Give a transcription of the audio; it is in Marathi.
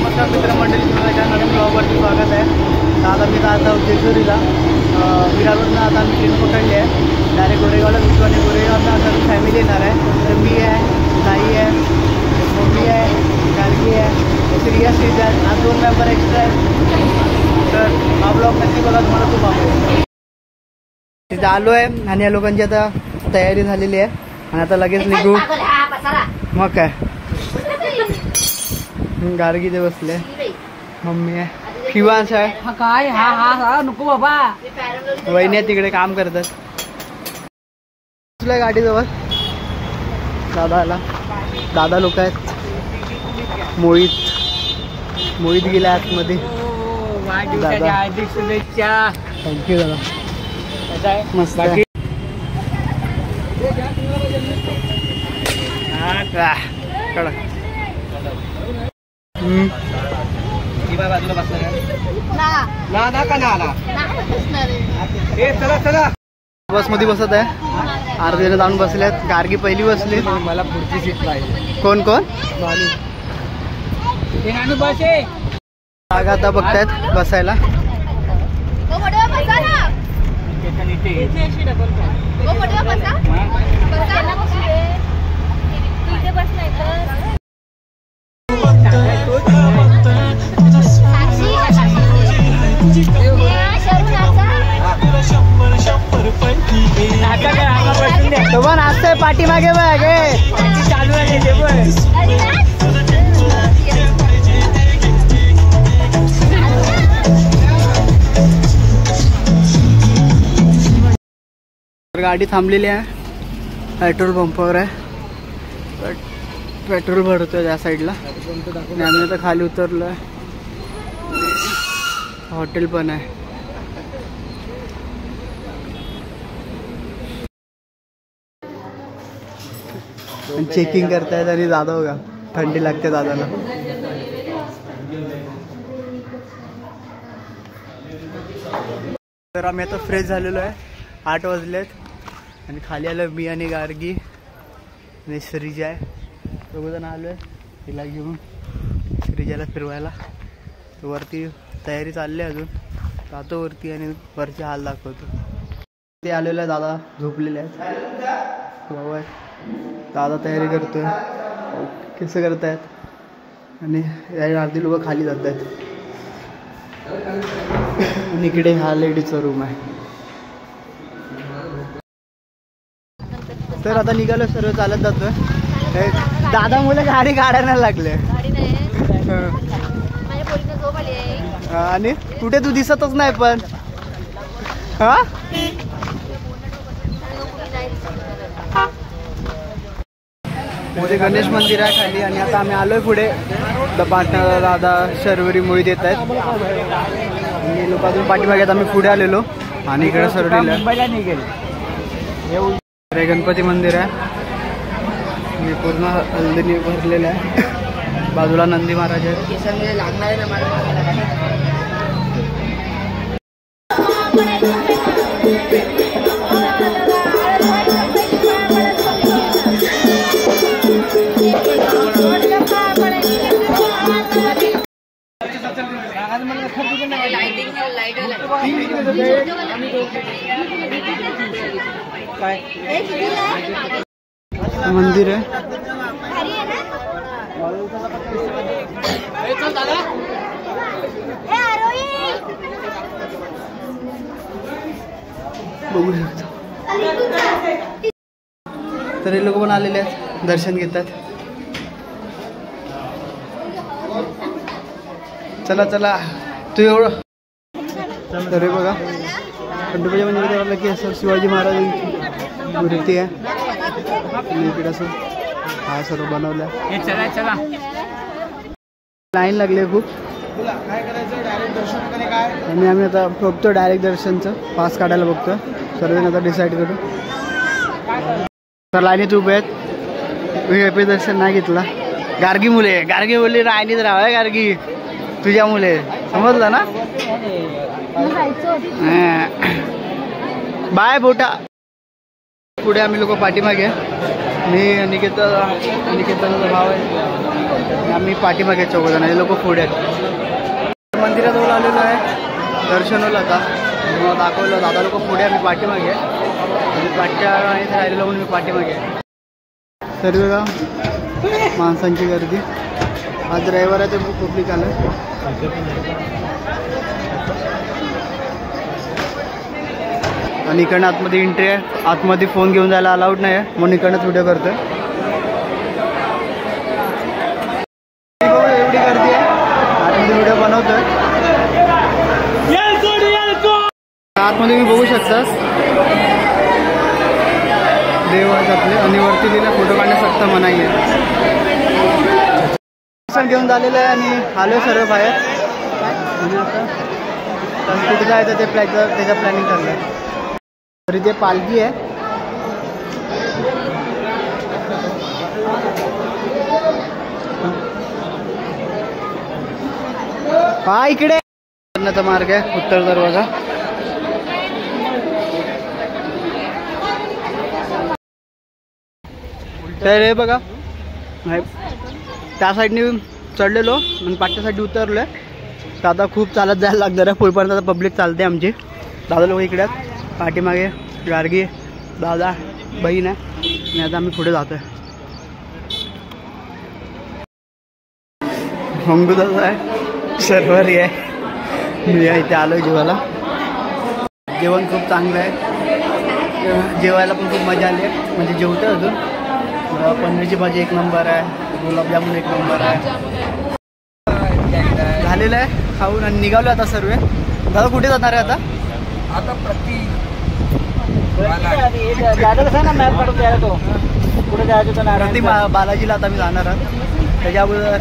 नमस्कार मित्रमंडळी, तुमच्या नवीन ब्लॉगवरती स्वागत आहे. तर आता मी जात आहोत जेजुरीला. विरारवरून आता मी ट्रेन पकडली आहे डायरेक्ट गोरेगावला भेटू आणि गोरेगावला आता फॅमिली येणार आहे. तर मी आहे, ताई आहे, मम्मी आहे, गार्गी आहे, श्रिया श्रीज आहे, आज 2 मेंबर एक्स्ट्रा आहे. तर हा ब्लॉग नक्की बघा, तुम्हाला खूप आवडेल. तिथे आलो आहे आणि या लोकांची आता तयारी झालेली आहे आणि आता लगेच निघू. मग काय गार्गी ते बसले, मम्मी आहे, शिवांश आहे, काय हा नको बाबा, वहिनी आहे तिकडे काम करतात. गाडीजवळ दादा आला, दादा लोक आहेत. मोहित गेला आतमध्ये. हार्दिक शुभेच्छा. थँक्यू दादा, मस्त. बस मध्ये बसत आहे, अर्धे जण जाऊन बसल्यात. गार्गी पहिली बसली, मला पुढची सीट पाहिजे. कोण जागा आता बघतायत बसायला. तो पण असतंय पाठीमागे बघ, चालू गाडी थांबलेली आहे, पेट्रोल पंपावर आहे. पेट्रोल भरतोय त्या साईडला. आम्ही आता खाली उतरलोय. हॉटेल पण आहे. चेकिंग करतायत आणि दादा बघा, थंडी लागते दादाला. तर आम्ही आता फ्रेश झालेलो आहे. 8 वाजलेत आणि खाली आलो मी आणि गार्गी आणि श्रीजा आहे. दोघंजण आलो आहे तिला घेऊन श्रीजाला फिरवायला. वरती तयारी चालली आहे, अजून जातो वरती आणि वरचे हाल दाखवतो. ते आलेलं आहे, दादा झोपलेले आहेत. भाऊ आहे, दादा तयारी करतोय, केस करतायत आणि अर्धी लोक खाली जात आहेत. आणि इकडे हा लेडीजचा रूम आहे. तर आता निघालो, सर्व चालत जातोय. दादा मुलं गाडी काढायला लागले आणि कुठे तू दिसतच नाही पण. हा मध्ये गणेश मंदिर आहे खाली. आणि आता आम्ही आलोय पुढे. पाटणा दादा शर्वरी मोहित येत आहेत आणि लोक अजून पाठीमागे. आम्ही पुढे आलेलो आणि इकडे सरवलीला हे गणपती मंदिर आहे. मी पूर्ण हल्दीने भरलेलं आहे. बाजूला नंदी महाराज आहे. मंदिर आहे. बघू शकतो. तर हे लोक पण आलेले आहेत, दर्शन घेतात. चला तू एवढं. तर हे बघा, खंडोबाच्या मंदिरात आलं की असं शिवाजी महाराजांची मूर्ती आहे. इकडे असं हा सर्व बनवलं आहे. लाईन लागली आहे खूप. आणि आम्ही आता बघतो डायरेक्ट दर्शनचं पास काढायला बघतोय. सर्वांनी आता डिसाईड करू. तर लाईनीत उभे आहेत. VIP दर्शन नाही घेतला. गार्गी मुले लाईनीत राहा. गार्गी तुझ्या मुले, समजलं ना. बाय बोटा. पुढे आम्ही लोक पाठीमागे मी निकेतनचा भाव आहे. आम्ही पाठीमागे चौघजण हे लोक पुढे आहेत. मंदिराजवळ आलेलो आहे दर्शनला. आता तुम्हाला दाखवलं दादा लोक पुढे आम्ही पाठीमागे म्हणजे पाठ्या आणि राहिलेलो म्हणून मी पाठीमागे. सर्व का माणसांची गर्दी. आज रविवार आहे ते खूप पब्लिक आलं. आणि इकडनं आतमध्ये एंट्री आहे. आतमध्ये फोन घेऊन जायला अलाउड नाही आहे म्हणून इकडनंच व्हिडिओ करतोय. एवढी गर्दी आहे आतमध्ये व्हिडिओ बनवतोय. आतमध्ये मी बघू शकता देव आहेत आपले आणि वरती दिला फोटो काढण्यास सक्त मनाई आहे. घेऊन झालेलं आहे आणि आलो सर्व बाहेर. आणि आता कुठे जायचं ते त्याच्या प्लॅनिंग चाललं. तरी ते पालखी आहे. हा इकडे मार्ग आहे उत्तर दरवाजा. तर हे बघा त्या साईडने चढलेलो आणि पाठच्या साईडने उतरलोय. तर आता खूप चालत जायला लागणार आहे. पुढपर्यंत आता पब्लिक चालते आमची. दादा लोक इकडे आहेत. पाठीमागे गार्गी दादा बहीण आहे आणि आता आम्ही पुढे जातोय. दादा आहे सर्वरी आहे. मी इथे आलोय जेवायला. जेवण खूप चांगलं आहे. जेवायला पण खूप मजा आली आहे. म्हणजे जेवतोय अजून. पनीरची भाजी एक नंबर आहे. गुलाबजामुन एक नंबर आहे. झालेलं आहे खाऊन आणि निघालो आता सर्व. दादा कुठे जाणार आहे आता? आता बालाजीला आता मी जाणार आहोत. त्याच्या अगोदर